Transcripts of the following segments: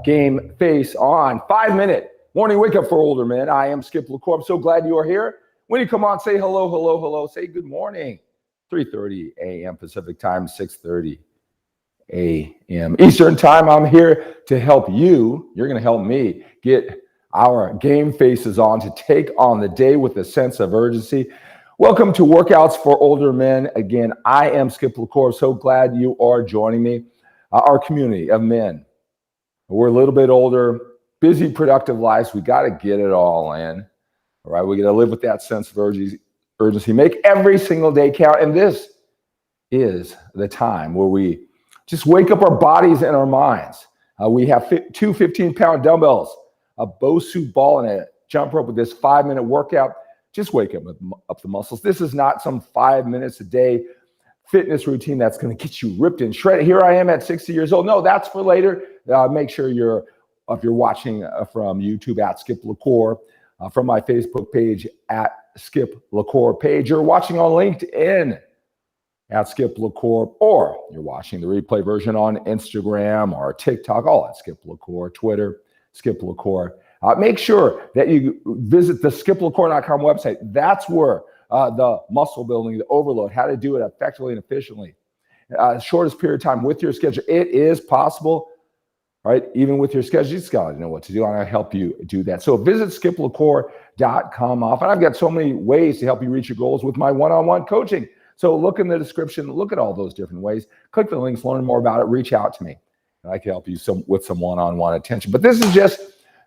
game face on. 5-minute morning wake up for older men. I am 𝗙𝗃𝗃. I'm so glad you are here. When you come on, say hello, hello, hello. Say good morning. 3:30 a.m. Pacific time, 6:30 a.m. Eastern time. I'm here to help you. You're going to help me get our game faces on to take on the day with a sense of urgency. Welcome to Workouts for Older Men. Again, I am 𝗙𝗃𝗃. So glad you are joining me. Our community of men. We're a little bit older, busy, productive lives. We got to get it all in. All right, we got to live with that sense of urgency. Make every single day count. And this is the time where we just wake up our bodies and our minds. We have two 15-pound dumbbells, a BOSU ball, and a jump rope with this 5-minute workout. Just wake up the muscles. This is not some 5 minutes a day fitness routine that's going to get you ripped and shredded. Here I am at 60 years old. No, that's for later. Make sure if you're watching from YouTube at 𝗙𝗃𝗃, from my Facebook page at 𝗙𝗃𝗃 page. You're watching on LinkedIn at 𝗙𝗃𝗃, or you're watching the replay version on Instagram or TikTok, all at 𝗙𝗃𝗃, Twitter, 𝗙𝗃𝗃. Make sure that you visit the 𝗙𝗃𝗃.com website. That's where the muscle building, the overload, how to do it effectively and efficiently. Shortest period of time with your schedule. It is possible, right? Even with your schedule, you just got to know what to do. I'm going to help you do that. So visit 𝗙𝗃𝗃.com often. I've got so many ways to help you reach your goals with my one-on-one coaching. So look in the description, look at all those different ways. Click the links, learn more about it, reach out to me. And I can help you with some one-on-one attention. But this is just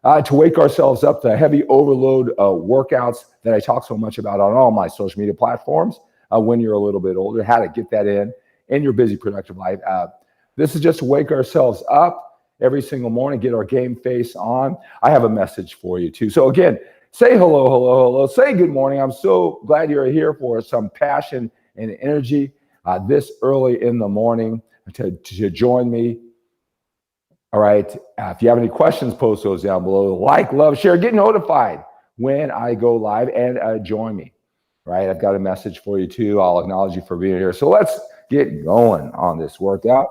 to wake ourselves up, the heavy overload workouts that I talk so much about on all my social media platforms when you're a little bit older, how to get that in your busy, productive life. This is just to wake ourselves up every single morning, get our game face on. I have a message for you too. So again, say hello, hello, hello. Say good morning. I'm so glad you're here for some passion and energy this early in the morning to join me. All right. If you have any questions, post those down below. Like, love, share, get notified when I go live, and join me. All right. I've got a message for you too. I'll acknowledge you for being here. So let's get going on this workout.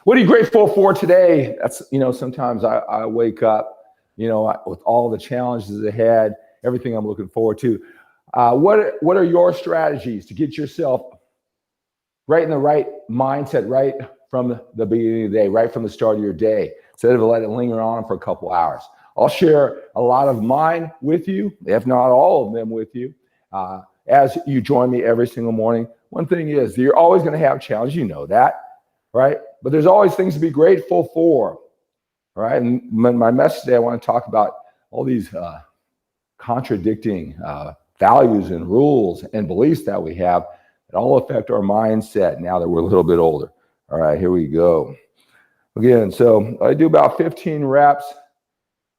What are you grateful for today? That's, sometimes I wake up, with all the challenges ahead, everything I'm looking forward to. What are your strategies to get yourself right in the right mindset, right from the beginning of the day, right from the start of your day, instead of letting it linger on for a couple hours? I'll share a lot of mine with you, if not all of them with you, as you join me every single morning. One thing is, you're always going to have challenges, you know that, right? But there's always things to be grateful for, all right? And my message today, I want to talk about all these contradicting values and rules and beliefs that we have that all affect our mindset now that we're a little bit older. All right, here we go. Again, so I do about 15 reps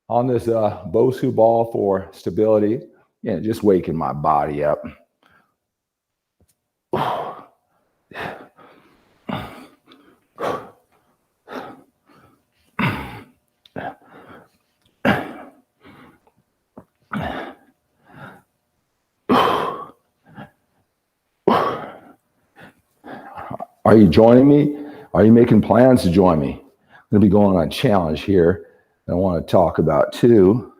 on this BOSU ball for stability. Just waking my body up. Are you joining me? Are you making plans to join me? I'm going to be going on a challenge here that I want to talk about too,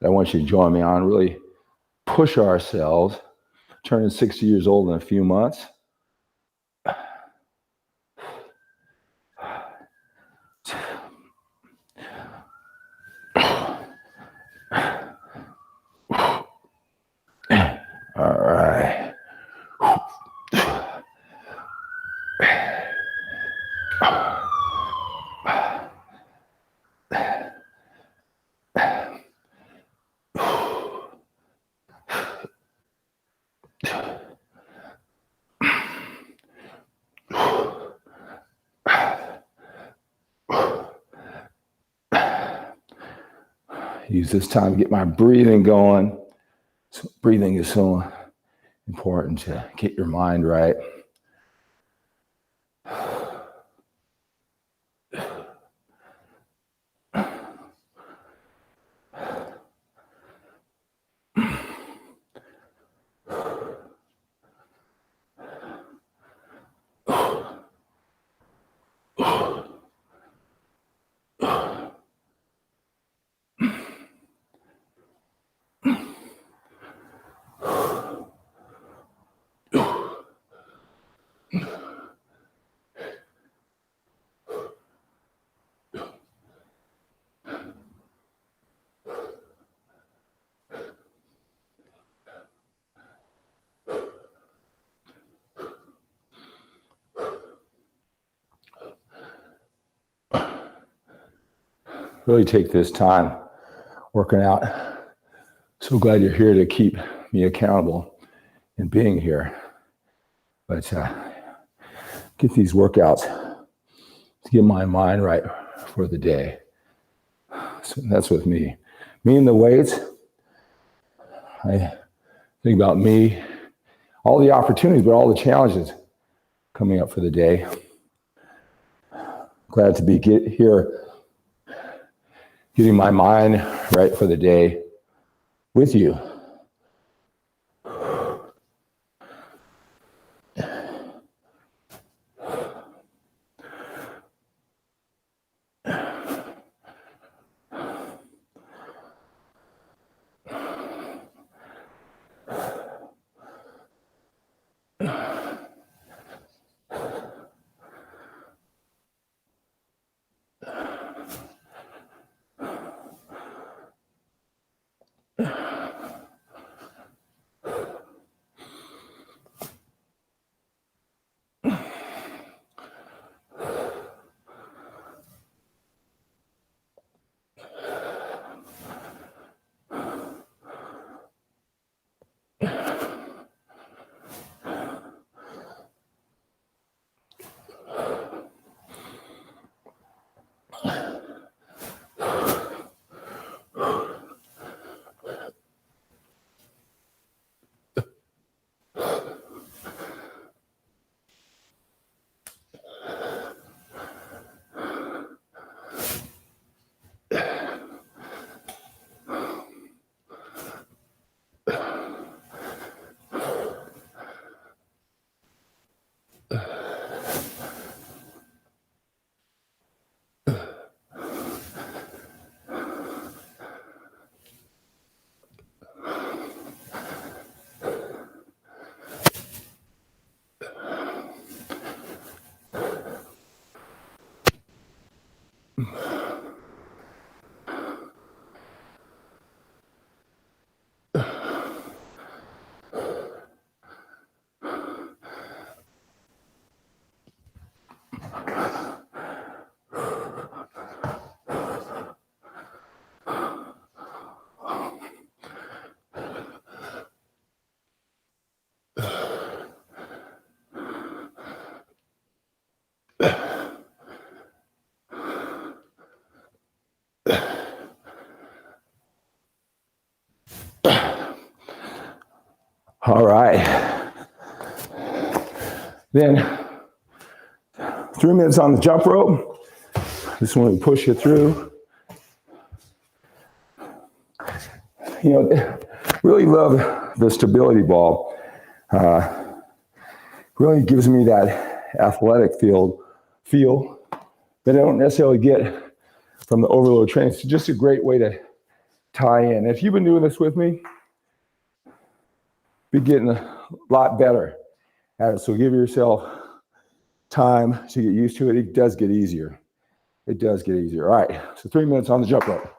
that I want you to join me on, really push ourselves, turning 60 years old in a few months. All right. Use this time to get my breathing going. So breathing is so important to get your mind right. really take this time working out. So glad you're here to keep me accountable and being here. But get these workouts to get my mind right for the day. So that's with me. Me and the weights, I think about me, all the opportunities, but all the challenges coming up for the day. Glad to be here, getting my mind right for the day with you. All right. Then 3 minutes on the jump rope. Just want to push you through. You know, really love the stability ball. Really gives me that athletic feel that I don't necessarily get from the overload training. It's just a great way to tie in. If you've been doing this with me, be getting a lot better at it. So give yourself time to get used to it. It does get easier. It does get easier. All right, so 3 minutes on the jump rope.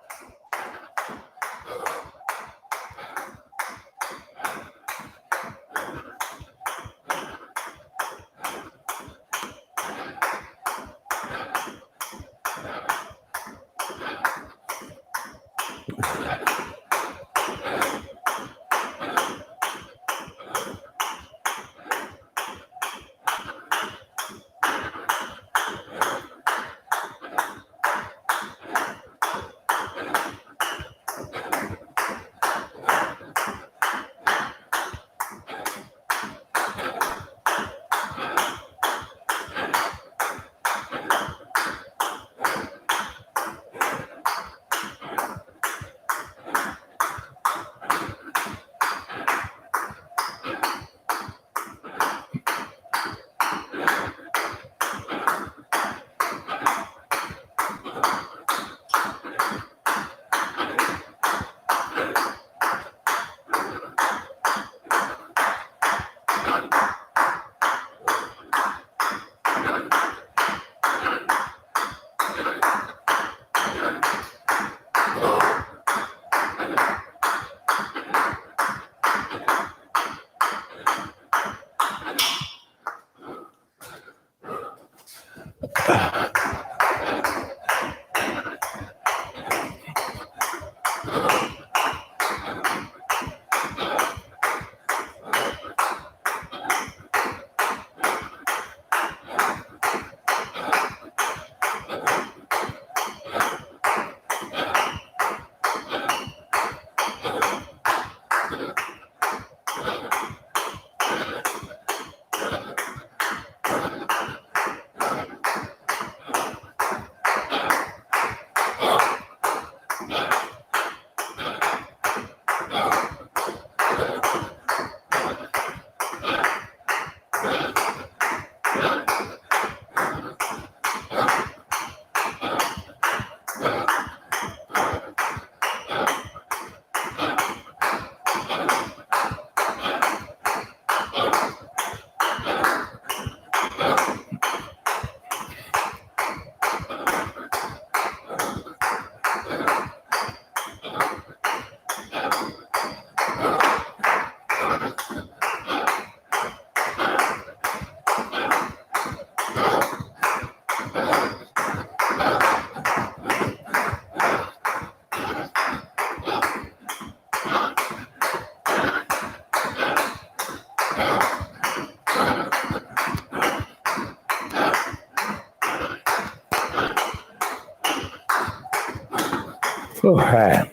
All right.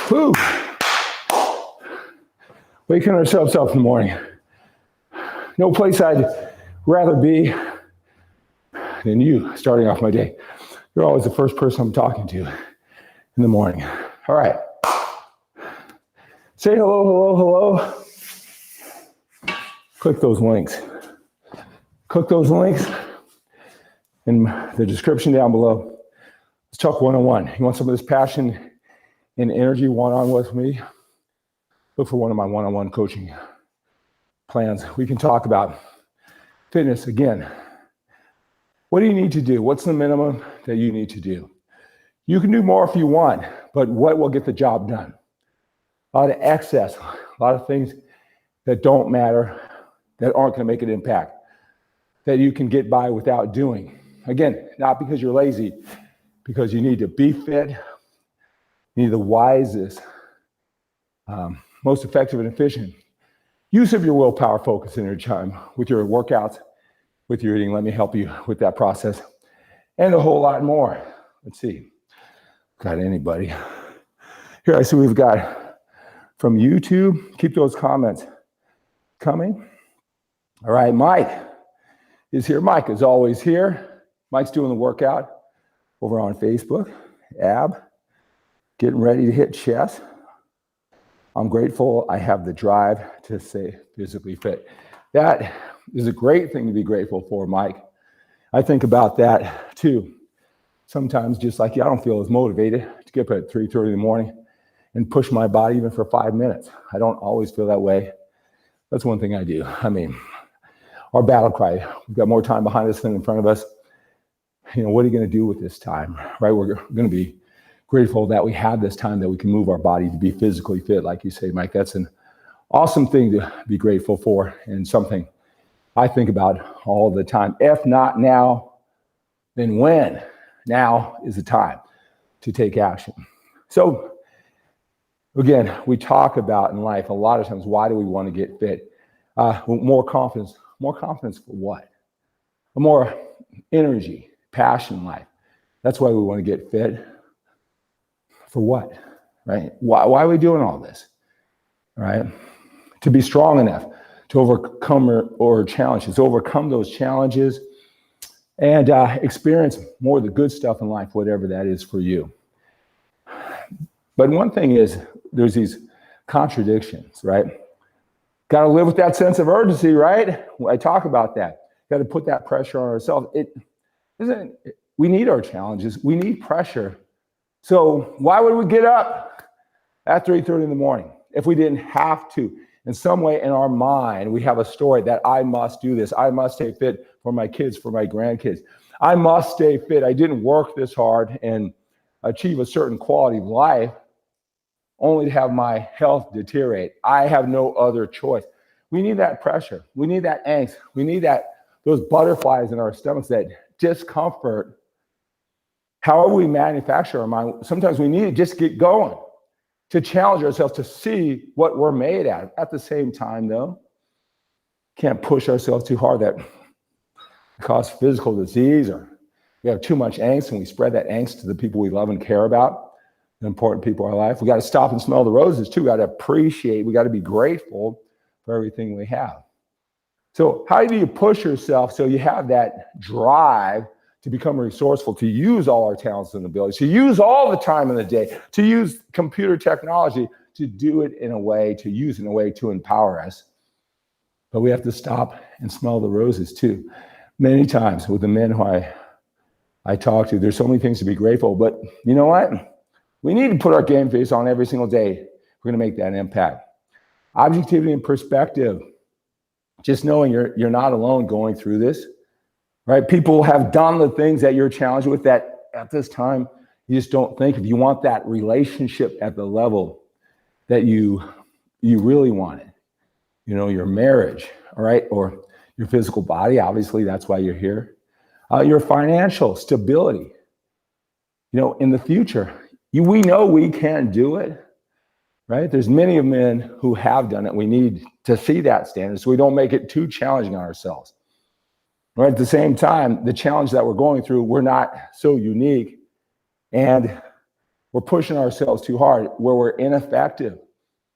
Whew. Waking ourselves up in the morning. No place I'd rather be than you starting off my day. You're always the first person I'm talking to in the morning. All right. Say hello, hello, hello. Click those links. Click those links in the description down below. Let's talk one-on-one. You want some of this passion and energy one-on-one with me? Look for one of my one-on-one coaching plans. We can talk about fitness again. What do you need to do? What's the minimum that you need to do? You can do more if you want, but what will get the job done? A lot of excess, a lot of things that don't matter, that aren't going to make an impact, that you can get by without doing. Again, not because you're lazy, because you need to be fit. You need the wisest, most effective and efficient use of your willpower, focus, and your time with your workouts, with your eating. Let me help you with that process and a whole lot more. Let's see. Got anybody? Here, I see we've got from YouTube. Keep those comments coming. All right, Mike is here. Mike is always here. Mike's doing the workout over on Facebook. Ab, getting ready to hit chest. I'm grateful I have the drive to stay physically fit. That is a great thing to be grateful for, Mike. I think about that too. Sometimes just like you, I don't feel as motivated to get up at 3:30 in the morning and push my body even for 5 minutes. I don't always feel that way. That's one thing I do. I mean, our battle cry, we've got more time behind us than in front of us. You know, what are you going to do with this time, right? We're going to be grateful that we have this time that we can move our body to be physically fit, like you say, Mike. That's an awesome thing to be grateful for and something I think about all the time. If not now, then when? Now is the time to take action. So again, we talk about in life a lot of times, why do we want to get fit? More confidence. More confidence for what? More energy, passion in life. That's why we want to get fit. For what, right? Why are we doing all this, right? To be strong enough to overcome or challenges, to overcome those challenges and experience more of the good stuff in life, whatever that is for you. But one thing is, there's these contradictions, right? Got to live with that sense of urgency, right? I talk about that. Got to put that pressure on ourselves. We need our challenges. We need pressure. So why would we get up at 3:30 in the morning if we didn't have to? In some way in our mind, we have a story that I must do this. I must stay fit for my kids, for my grandkids. I must stay fit. I didn't work this hard and achieve a certain quality of life only to have my health deteriorate. I have no other choice. We need that pressure. We need that angst. We need those butterflies in our stomachs, that discomfort. However we manufacture our mind, sometimes we need to just get going, to challenge ourselves to see what we're made out of. At the same time, though, can't push ourselves too hard. That cause physical disease, or we have too much angst and we spread that angst to the people we love and care about, the important people in our life. We got to stop and smell the roses too. We got to appreciate, we got to be grateful for everything we have. So how do you push yourself so you have that drive to become resourceful, to use all our talents and abilities, to use all the time in the day, to use computer technology, to do it in a way, to use in a way to empower us? But we have to stop and smell the roses too. Many times with the men who I talk to, there's so many things to be grateful, but you know what? We need to put our game face on every single day. We're gonna make that impact. Objectivity and perspective. Just knowing you're not alone going through this. Right? People have done the things that you're challenged with that at this time you just don't think of. You want that relationship at the level that you really want it. You know, your marriage, all right, or your physical body. Obviously, that's why you're here. Your financial stability. You know, in the future, we know we can do it, right? There's many of men who have done it. We need to see that standard so we don't make it too challenging on ourselves. Right? At the same time, the challenge that we're going through, we're not so unique. And we're pushing ourselves too hard, where we're ineffective.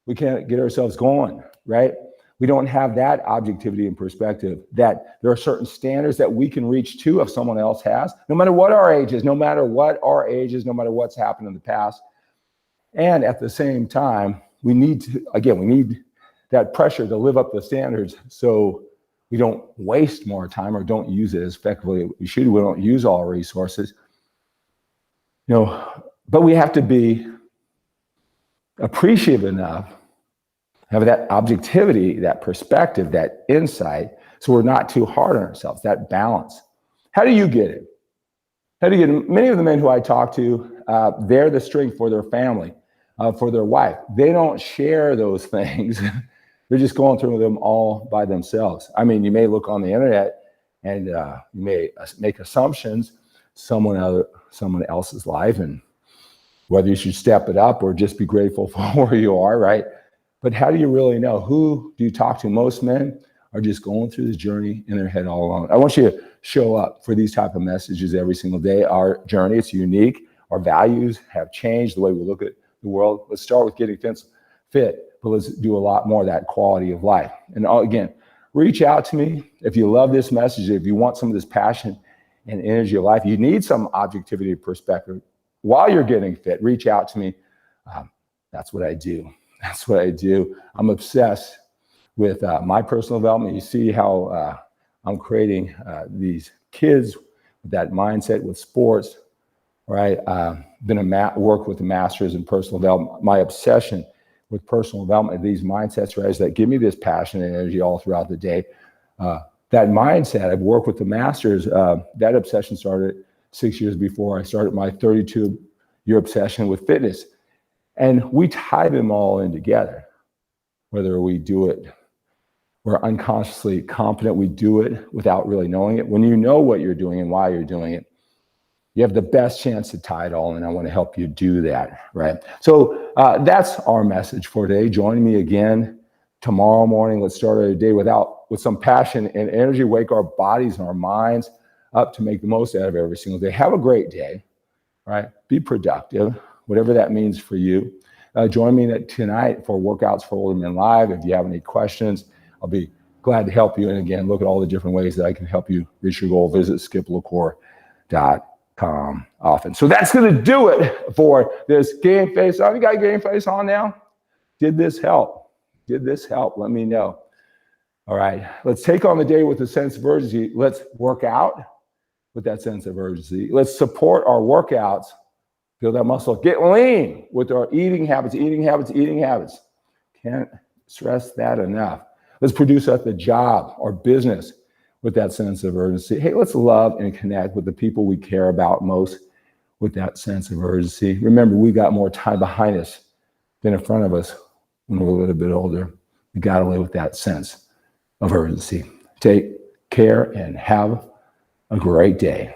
We can't get ourselves going, right? We don't have that objectivity and perspective, that there are certain standards that we can reach to if someone else has, no matter what our age is, no matter what our age is, no matter what's happened in the past. And at the same time, we need that pressure to live up the standards so we don't waste more time or don't use it as effectively as we should. We don't use all our resources. But we have to be appreciative enough, have that objectivity, that perspective, that insight, so we're not too hard on ourselves, that balance. How do you get it? How do you get it? Many of the men who I talk to, they're the strength for their family, for their wife. They don't share those things. They're just going through them all by themselves. I mean, you may look on the internet and you may make assumptions someone else's life, and whether you should step it up or just be grateful for where you are, right? But how do you really know? Who do you talk to? Most men are just going through this journey in their head all along. I want you to show up for these type of messages every single day. Our journey, it's unique. Our values have changed the way we look at the world. Let's start with getting fit, but let's do a lot more of that quality of life. And again, reach out to me if you love this message, if you want some of this passion and energy of life, you need some objectivity perspective while you're getting fit, reach out to me. That's what I do. That's what I do. I'm obsessed with my personal development. You see how I'm creating these kids with that mindset with sports, right? Worked with the masters in personal development. My obsession with personal development, these mindsets, right, is that give me this passion and energy all throughout the day. That mindset, I've worked with the masters. That obsession started 6 years before I started my 32-year obsession with fitness. And we tie them all in together, whether we do it, we're unconsciously competent, we do it without really knowing it. When you know what you're doing and why you're doing it, you have the best chance to tie it all in. I want to help you do that, right? So that's our message for today. Join me again tomorrow morning. Let's start our day with some passion and energy, wake our bodies and our minds up to make the most out of every single day. Have a great day, right? Be productive, whatever that means for you. Join me tonight for Workouts for Older Men Live. If you have any questions, I'll be glad to help you. And again, look at all the different ways that I can help you reach your goal. Visit skiplacor.com often. So that's going to do it for this game face on. You got game face on now? Did this help? Did this help? Let me know. All right, let's take on the day with a sense of urgency. Let's work out with that sense of urgency. Let's support our workouts, build that muscle, get lean with our eating habits. Can't stress that enough. Let's produce at the job or business with that sense of urgency. Hey, let's love and connect with the people we care about most with that sense of urgency. Remember, we got more time behind us than in front of us when we're a little bit older. We got to live with that sense of urgency. Take care and have a great day.